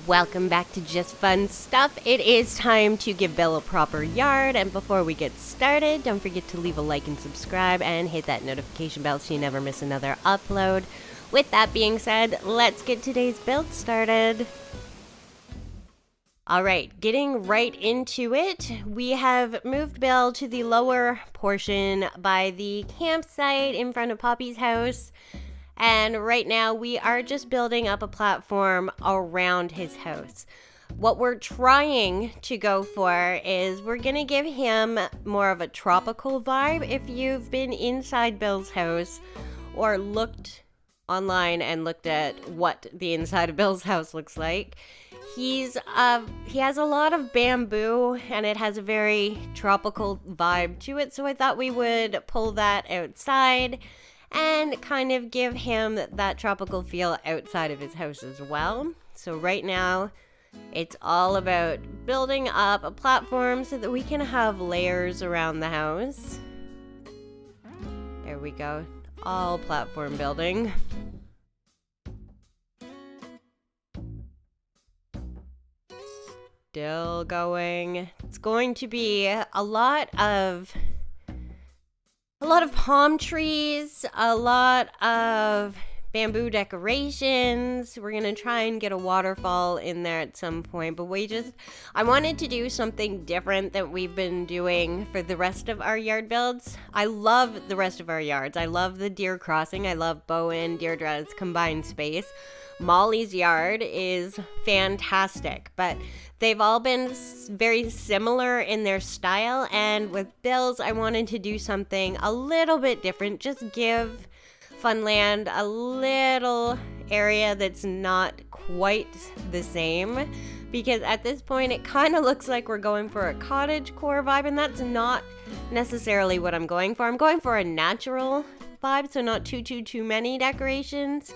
Welcome back to Just Fun Stuff. It is time to give Bill a proper yard, and before we get started, don't forget to leave a like and subscribe and hit that notification bell so you never miss another upload. With that being said, let's get today's build started. Alright, getting right into it, we have moved Bill to the lower portion by the campsite in front of Poppy's house. And right now we are just building up a platform around his house. What we're trying to go for is we're going to give him more of a tropical vibe. If you've been inside Bill's house or looked online and looked at what the inside of Bill's house looks like, he has a lot of bamboo and it has a very tropical vibe to it. So I thought we would pull that outside and kind of give him that tropical feel outside of his house as well. So right now, it's all about building up a platform so that we can have layers around the house. There we go. All platform building. Still going. It's going to be a lot of palm trees, a lot of bamboo decorations. We're going to try and get a waterfall in there at some point, but I wanted to do something different than we've been doing for the rest of our yard builds. I love the rest of our yards. I love the deer crossing. I love Bowen, Deirdre's combined space. Molly's yard is fantastic, but they've all been very similar in their style, and with Bill's, I wanted to do something a little bit different. Just give Funland a little area that's not quite the same, because at this point, it kind of looks like we're going for a cottagecore vibe, and that's not necessarily what I'm going for. I'm going for a natural vibe, so not too many decorations.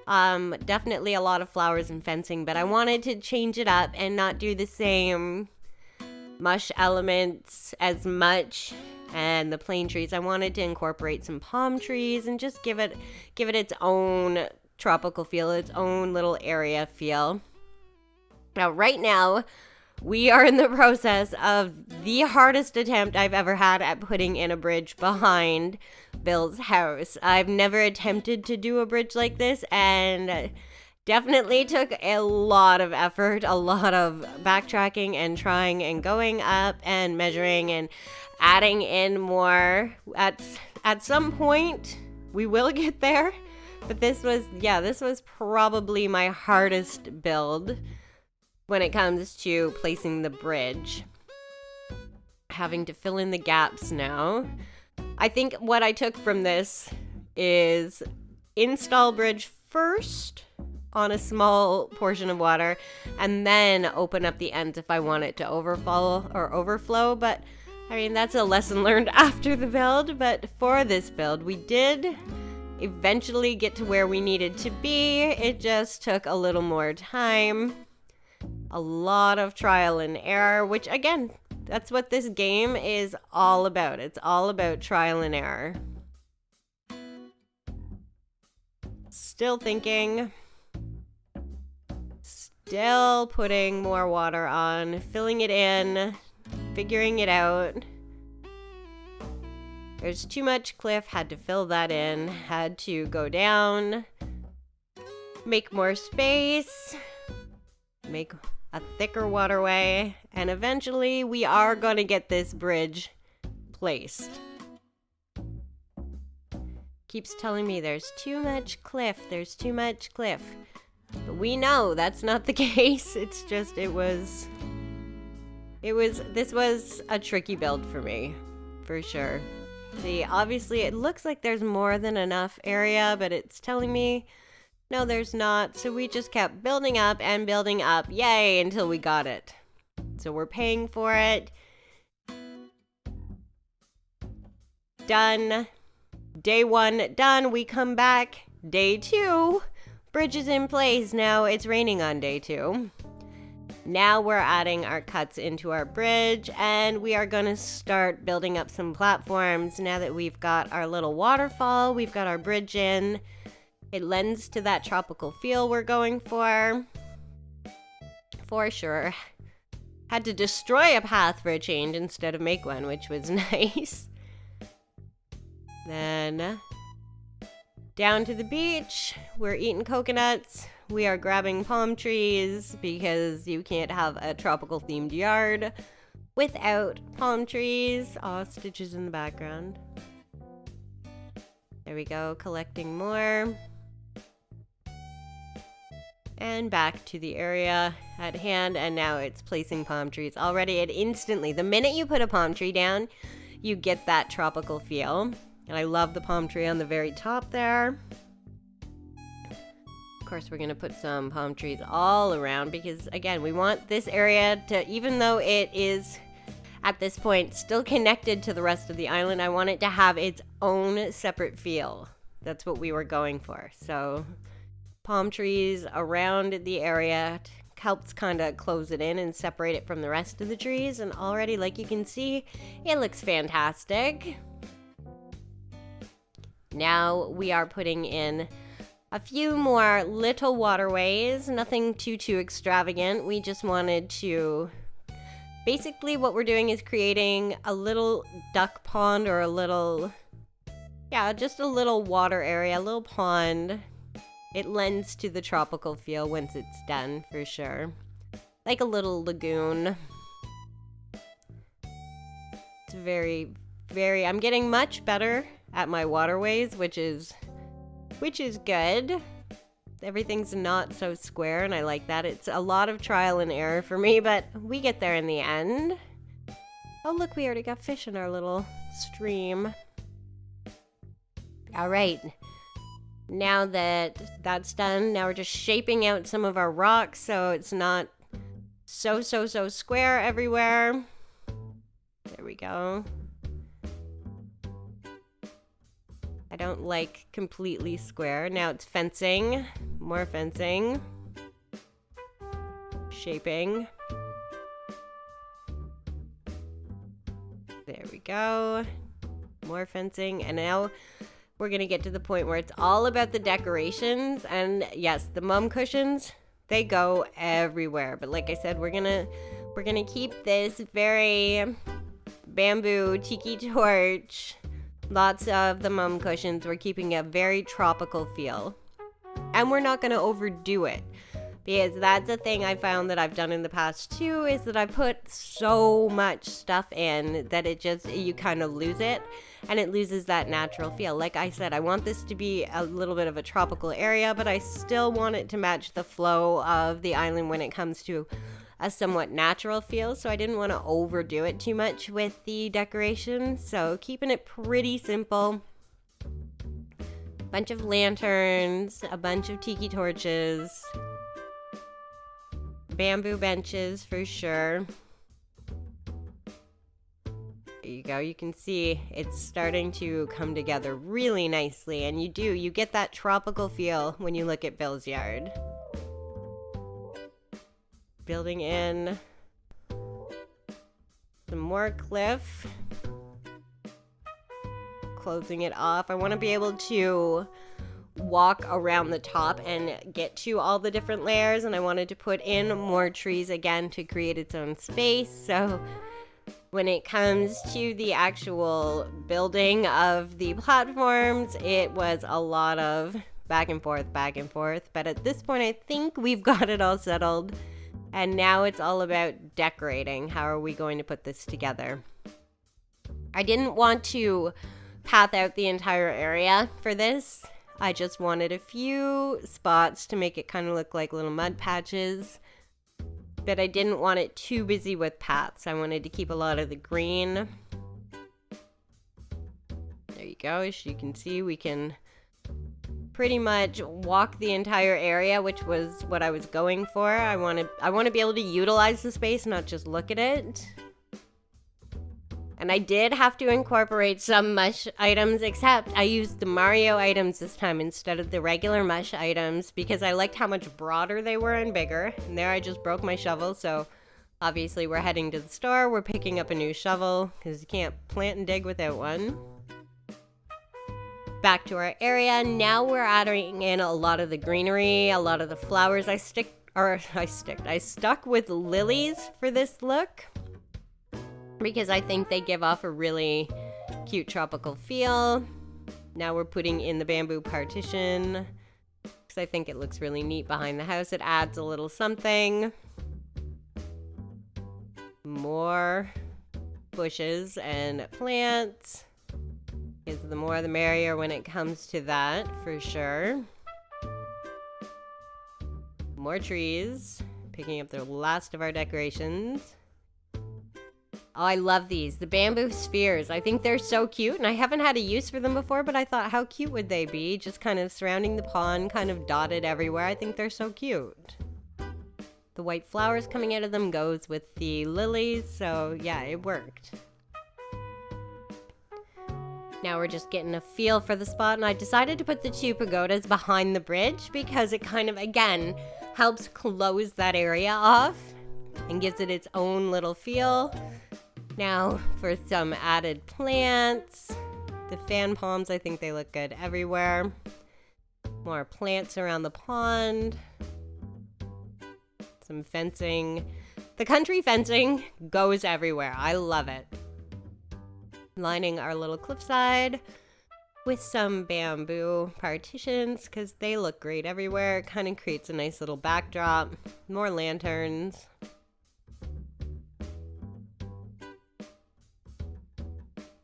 Definitely a lot of flowers and fencing, but I wanted to change it up and not do the same mush elements as much and the plain trees. I wanted to incorporate some palm trees and just give it its own tropical feel, its own little area feel. Now, right now, we are in the process of the hardest attempt I've ever had at putting in a bridge behind Bill's house. I've never attempted to do a bridge like this, and definitely took a lot of effort, a lot of backtracking and trying and going up and measuring and adding in more. At some point, we will get there, but this was probably my hardest build when it comes to placing the bridge. Having to fill in the gaps now. I think what I took from this is install bridge first on a small portion of water and then open up the ends if I want it to overflow. But I mean, that's a lesson learned after the build. But for this build, we did eventually get to where we needed to be. It just took a little more time. A lot of trial and error, which again, that's what this game is all about. It's all about trial and error. Still thinking. Still putting more water on, filling it in, figuring it out. There's too much cliff, had to fill that in, had to go down, make more space, make a thicker waterway, and eventually we are going to get this bridge placed. Keeps telling me there's too much cliff, But we know that's not the case. It's just, this was a tricky build for me, for sure. See, obviously it looks like there's more than enough area, but it's telling me no, there's not. So we just kept building up and building up. Yay, until we got it. So we're paying for it. Done. Day 1 done. We come back. Day 2. Bridge is in place. Now it's raining on day 2. Now we're adding our cuts into our bridge, and we are going to start building up some platforms. Now that we've got our little waterfall, we've got our bridge in. It lends to that tropical feel we're going for. for sure. Had to destroy a path for a change instead of make one, which was nice. Then down to the beach. We're eating coconuts. We are grabbing palm trees because you can't have a tropical themed yard without palm trees. Aw, Stitches in the background. There we go, collecting more. And back to the area at hand, and now it's placing palm trees. Already, it instantly, the minute you put a palm tree down, you get that tropical feel. And I love the palm tree on the very top there. Of course, we're gonna put some palm trees all around because, again, we want this area to, even though it is, at this point, still connected to the rest of the island, I want it to have its own separate feel. That's what we were going for. So, palm trees around the area helps kind of close it in and separate it from the rest of the trees. And already, like you can see, it looks fantastic. Now we are putting in a few more little waterways, nothing too extravagant. We just wanted to, basically what we're doing is creating a little duck pond or a little, yeah, just a little water area, a little pond. It lends to the tropical feel once it's done, for sure. Like a little lagoon. It's very, I'm getting much better at my waterways, which is good. Everything's not so square, and I like that. It's a lot of trial and error for me, but we get there in the end. Oh, look, we already got fish in our little stream. All right. Now that that's done, now we're just shaping out some of our rocks so it's not so square everywhere. There we go. I don't like completely square. Now it's fencing. More fencing. Shaping. There we go. More fencing. And now we're going to get to the point where it's all about the decorations. And yes, the mum cushions, they go everywhere. But like I said, we're going to keep this very bamboo tiki torch. Lots of the mum cushions. We're keeping a very tropical feel. And we're not going to overdo it. Because that's a thing I found that I've done in the past too, is that I put so much stuff in that it just, you kind of lose it. And it loses that natural feel. Like I said, I want this to be a little bit of a tropical area, but I still want it to match the flow of the island when it comes to a somewhat natural feel, so I didn't want to overdo it too much with the decorations, so keeping it pretty simple. Bunch of lanterns, a bunch of tiki torches, bamboo benches for sure. There you go, you can see it's starting to come together really nicely, and you get that tropical feel when you look at Bill's yard. Building in some more cliff. Closing it off. I want to be able to walk around the top and get to all the different layers, and I wanted to put in more trees again to create its own space. So when it comes to the actual building of the platforms, it was a lot of back and forth, but at this point I think we've got it all settled. And now it's all about decorating. How are we going to put this together? I didn't want to path out the entire area for this. I just wanted a few spots to make it kind of look like little mud patches. But I didn't want it too busy with paths. I wanted to keep a lot of the green. There you go. As you can see, we can pretty much walk the entire area, which was what I was going for. I want to be able to utilize the space, not just look at it. And I did have to incorporate some mush items, except I used the Mario items this time instead of the regular mush items because I liked how much broader they were and bigger. And there I just broke my shovel, so obviously we're heading to the store. We're picking up a new shovel because you can't plant and dig without one. Back to our area. Now we're adding in a lot of the greenery, a lot of the flowers. I or I stuck with lilies for this look because I think they give off a really cute tropical feel. Now we're putting in the bamboo partition because I think it looks really neat behind the house. It adds a little something. More bushes and plants. Because the more the merrier when it comes to that, for sure. More trees. Picking up the last of our decorations. Oh, I love these. The bamboo spheres. I think they're so cute, and I haven't had a use for them before, but I thought, how cute would they be? Just kind of surrounding the pond, kind of dotted everywhere. I think they're so cute. The white flowers coming out of them goes with the lilies, so yeah, it worked. Now we're just getting a feel for the spot, and I decided to put the 2 pagodas behind the bridge because it kind of, again, helps close that area off and gives it its own little feel. Now for some added plants. The fan palms, I think they look good everywhere. More plants around the pond. Some fencing. The country fencing goes everywhere. I love it. Lining our little cliffside with some bamboo partitions because they look great everywhere. It kind of creates a nice little backdrop. More lanterns.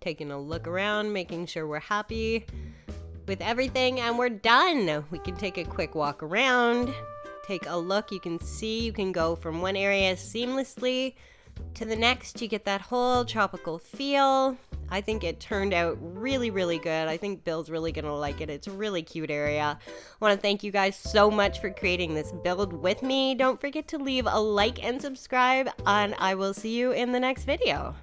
Taking a look around, making sure we're happy with everything, and we're done. We can take a quick walk around, take a look. You can see you can go from one area seamlessly to the next. You get that whole tropical feel. I think it turned out really, really good. I think Bill's really gonna like it. It's a really cute area. I want to thank you guys so much for creating this build with me. Don't forget to leave a like and subscribe, and I will see you in the next video.